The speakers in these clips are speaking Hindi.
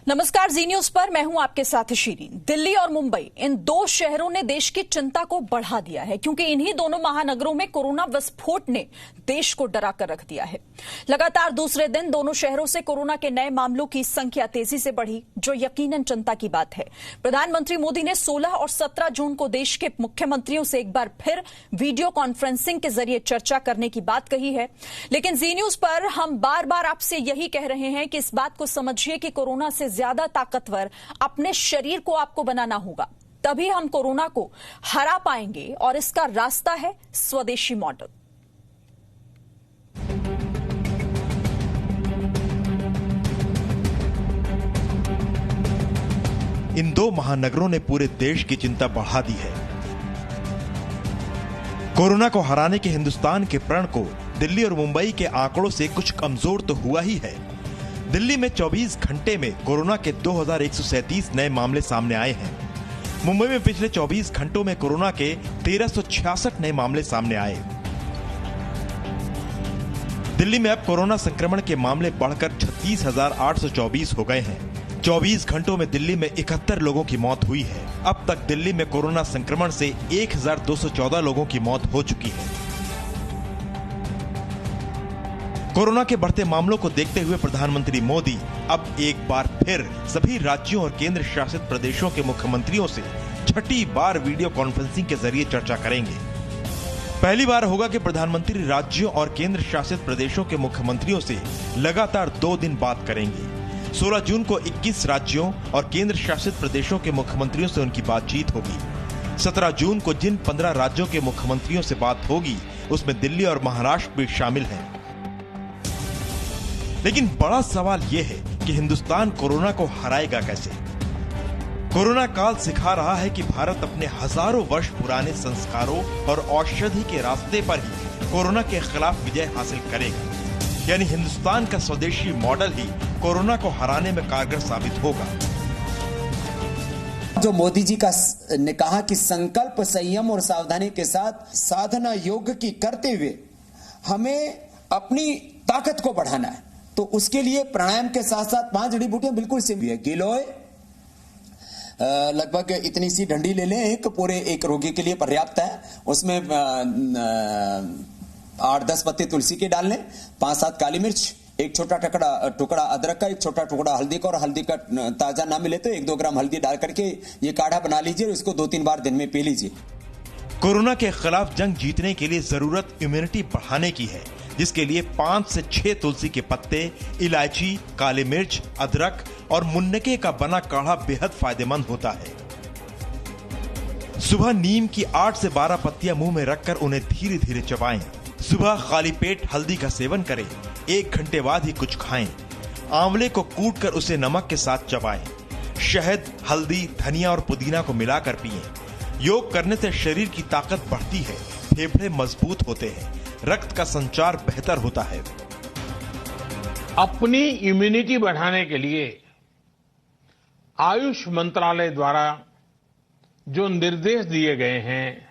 नमस्कार, जी न्यूज पर मैं हूं आपके साथ शीरीन। दिल्ली और मुंबई, इन दो शहरों ने देश की चिंता को बढ़ा दिया है क्योंकि इन्हीं दोनों महानगरों में कोरोना विस्फोट ने देश को डरा कर रख दिया है। लगातार दूसरे दिन दोनों शहरों से कोरोना के नए मामलों की संख्या तेजी से बढ़ी, जो यकीनन चिंता की बात है। प्रधानमंत्री मोदी ने 16 और 17 जून को देश के मुख्यमंत्रियों से एक बार फिर वीडियो कॉन्फ्रेंसिंग के जरिए चर्चा करने की बात कही है, लेकिन जी न्यूज पर हम बार बार आपसे यही कह रहे हैं कि इस बात को समझिए कि कोरोना से ज्यादा ताकतवर अपने शरीर को आपको बनाना होगा, तभी हम कोरोना को हरा पाएंगे और इसका रास्ता है स्वदेशी मॉडल। इन दो महानगरों ने पूरे देश की चिंता बढ़ा दी है। कोरोना को हराने के हिंदुस्तान के प्रण को दिल्ली और मुंबई के आंकड़ों से कुछ कमजोर तो हुआ ही है। दिल्ली में 24 घंटे में कोरोना के 2137 नए मामले सामने आए हैं। मुंबई में पिछले 24 घंटों में कोरोना के 1366 नए मामले सामने आए। दिल्ली में अब कोरोना संक्रमण के मामले बढ़कर 36,824 हो गए हैं। 24 घंटों में दिल्ली में 71 लोगों की मौत हुई है। अब तक दिल्ली में कोरोना संक्रमण से 1,214 लोगों की मौत हो चुकी है। कोरोना के बढ़ते मामलों को देखते हुए प्रधानमंत्री मोदी अब एक बार फिर सभी राज्यों और केंद्र शासित प्रदेशों के मुख्यमंत्रियों से छठी बार वीडियो कॉन्फ्रेंसिंग के जरिए चर्चा करेंगे। पहली बार होगा कि प्रधानमंत्री राज्यों और केंद्र शासित प्रदेशों के मुख्यमंत्रियों से लगातार 2 दिन बात करेंगे। 16 जून को 21 राज्यों और केंद्र शासित प्रदेशों के मुख्यमंत्रियों से उनकी बातचीत होगी। 17 जून को जिन 15 राज्यों के मुख्यमंत्रियों से बात होगी उसमें दिल्ली और महाराष्ट्र भी शामिल हैं। लेकिन बड़ा सवाल यह है कि हिंदुस्तान कोरोना को हराएगा कैसे? कोरोना काल सिखा रहा है कि भारत अपने हजारों वर्ष पुराने संस्कारों और औषधि के रास्ते पर ही कोरोना के खिलाफ विजय हासिल करेगा। यानी हिंदुस्तान का स्वदेशी मॉडल ही कोरोना को हराने में कारगर साबित होगा। जो मोदी जी ने कहा कि संकल्प, संयम और सावधानी के साथ साधना योग की करते हुए हमें अपनी ताकत को बढ़ाना है, तो उसके लिए प्राणायाम के साथ साथ 5 जड़ी बूटियां बिल्कुल सिंपल है। गिलोय, लगभग इतनी सी डंडी ले लें, एक पूरे एक रोगी के लिए पर्याप्त है। उसमें 8-10 पत्ते तुलसी के डाल लें, 5-7 काली मिर्च, एक छोटा टुकड़ा अदरक का, एक छोटा टुकड़ा हल्दी का, और हल्दी का ताजा ना मिले तो 1-2 ग्राम हल्दी डाल करके ये काढ़ा बना लीजिए और इसको 2-3 बार दिन में पी लीजिए। कोरोना के खिलाफ जंग जीतने के लिए जरूरत इम्यूनिटी बढ़ाने की है, जिसके लिए 5 से 6 तुलसी के पत्ते, इलायची, काली मिर्च, अदरक और मुन्नके का बना काढ़ा बेहद फायदेमंद होता है। सुबह नीम की 8 से 12 पत्तियां मुंह में रखकर उन्हें धीरे धीरे चबाएं। सुबह खाली पेट हल्दी का सेवन करें, 1 घंटे बाद ही कुछ खाएं। आंवले को कूटकर उसे नमक के साथ चबाएं। शहद, हल्दी, धनिया और पुदीना को मिलाकर पिएं। योग करने से शरीर की ताकत बढ़ती है, फेफड़े मजबूत होते हैं, रक्त का संचार बेहतर होता है। अपनी इम्यूनिटी बढ़ाने के लिए आयुष मंत्रालय द्वारा जो निर्देश दिए गए हैं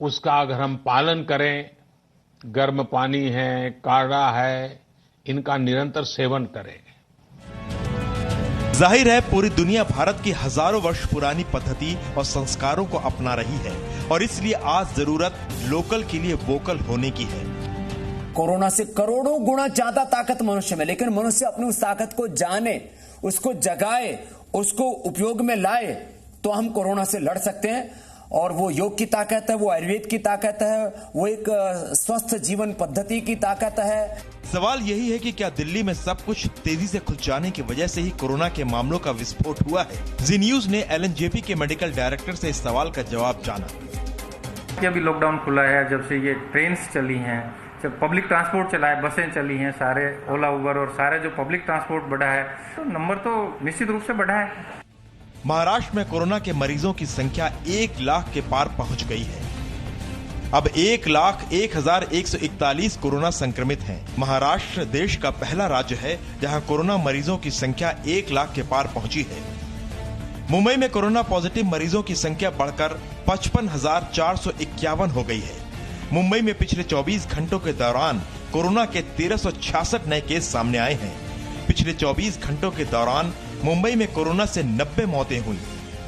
उसका अगर हम पालन करें, गर्म पानी है, काढ़ा है, इनका निरंतर सेवन करें। जाहिर है पूरी दुनिया भारत की हजारों वर्ष पुरानी पद्धति और संस्कारों को अपना रही है और इसलिए आज जरूरत लोकल के लिए वोकल होने की है। कोरोना से करोड़ों गुना ज्यादा ताकत मनुष्य में, लेकिन मनुष्य अपनी उस ताकत को जाने, उसको जगाए, उसको उपयोग में लाए तो हम कोरोना से लड़ सकते हैं। और वो योग की ताकत है, वो आयुर्वेद की ताकत है, वो एक स्वस्थ जीवन पद्धति की ताकत है। सवाल यही है कि क्या दिल्ली में सब कुछ तेजी से खुल जाने की वजह से ही कोरोना के मामलों का विस्फोट हुआ है? जी न्यूज ने LNJP के मेडिकल डायरेक्टर से इस सवाल का जवाब जाना। अभी लॉकडाउन खुला है, जब से ये ट्रेन चली हैं, जब पब्लिक ट्रांसपोर्ट चला है, बसें चली हैं, सारे ओला उबर और सारे जो पब्लिक ट्रांसपोर्ट बढ़ा है, तो नंबर तो निश्चित रूप से बढ़ा है। महाराष्ट्र में कोरोना के मरीजों की संख्या 1 लाख के पार पहुंच गई है। अब 1,01,141 कोरोना संक्रमित हैं। महाराष्ट्र देश का पहला राज्य है जहां कोरोना मरीजों की संख्या 1 लाख के पार पहुंची है। मुंबई में कोरोना पॉजिटिव मरीजों की संख्या बढ़कर 55,451 हो गई है। मुंबई में पिछले 24 घंटों के दौरान कोरोना के 1366 नए केस सामने आए हैं। पिछले 24 घंटों के दौरान मुंबई में कोरोना से 90 मौतें हुई।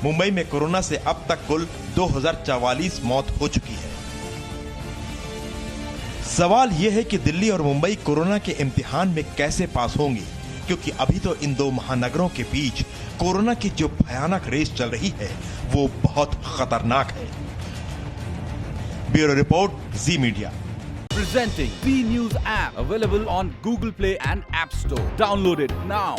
मुंबई में कोरोना से अब तक कुल 2044 मौत हो चुकी है। सवाल यह है कि दिल्ली और मुंबई कोरोना के इम्तिहान में कैसे पास होंगे, क्योंकि अभी तो इन दो महानगरों के बीच कोरोना की जो भयानक रेस चल रही है वो बहुत खतरनाक है। Bureau report, ji media. Presenting B News app, available on Google Play and App Store. Download it now.